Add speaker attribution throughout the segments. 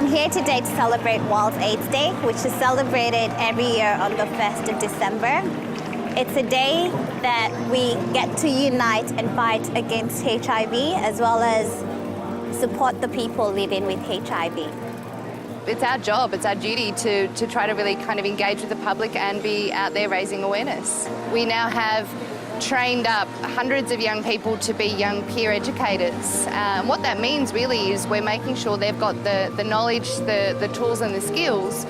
Speaker 1: I'm here today to celebrate World AIDS Day, which is celebrated every year on the 1st of December. It's a day that we get to unite and fight against HIV, as well as support the people living with HIV.
Speaker 2: It's our job, it's our duty to try to really kind of engage with the public and be out there raising awareness. We now have trained up hundreds of young people to be young peer educators. What that means really is we're making sure they've got the knowledge, the tools and the skills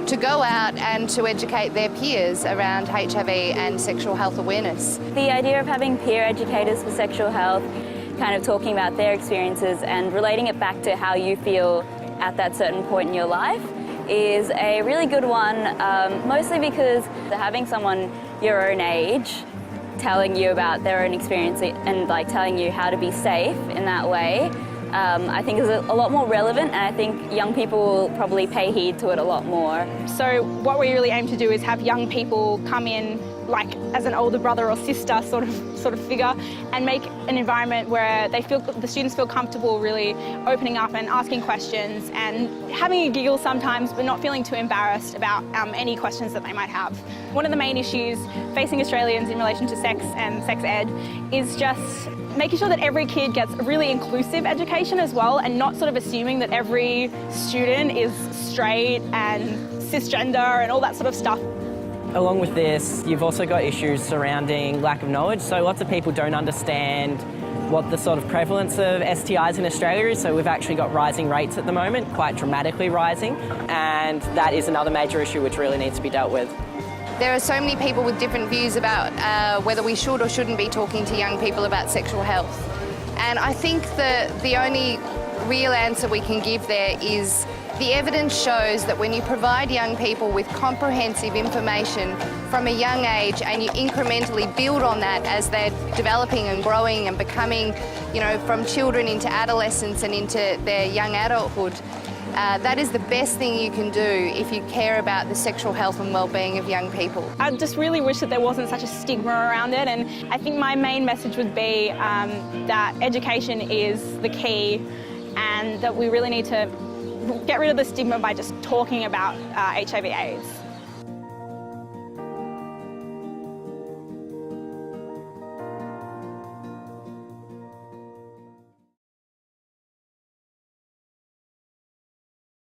Speaker 2: to go out and to educate their peers around HIV and sexual health awareness.
Speaker 3: The idea of having peer educators for sexual health, kind of talking about their experiences and relating it back to how you feel at that certain point in your life, is a really good one, mostly because having someone your own age telling you about their own experience and like telling you how to be safe in that way, I think is a lot more relevant, and I think young people will probably pay heed to it a lot more.
Speaker 4: So what we really aim to do is have young people come in like as an older brother or sister sort of figure, and make an environment where the students feel comfortable really opening up and asking questions and having a giggle sometimes, but not feeling too embarrassed about any questions that they might have. One of the main issues facing Australians in relation to sex and sex ed is just making sure that every kid gets a really inclusive education as well, and not sort of assuming that every student is straight and cisgender and all that sort of stuff.
Speaker 5: Along with this, you've also got issues surrounding lack of knowledge. So lots of people don't understand what the sort of prevalence of STIs in Australia is. So we've actually got rising rates at the moment, quite dramatically rising. And that is another major issue which really needs to be dealt with.
Speaker 2: There are so many people with different views about whether we should or shouldn't be talking to young people about sexual health. And I think the only real answer we can give there is the evidence shows that when you provide young people with comprehensive information from a young age, and you incrementally build on that as they're developing and growing and becoming, from children into adolescence and into their young adulthood, that is the best thing you can do if you care about the sexual health and well-being of young people.
Speaker 4: I just really wish that there wasn't such a stigma around it, and I think my main message would be that education is the key, and that we really need to get rid of the stigma by just talking about HIV/AIDS.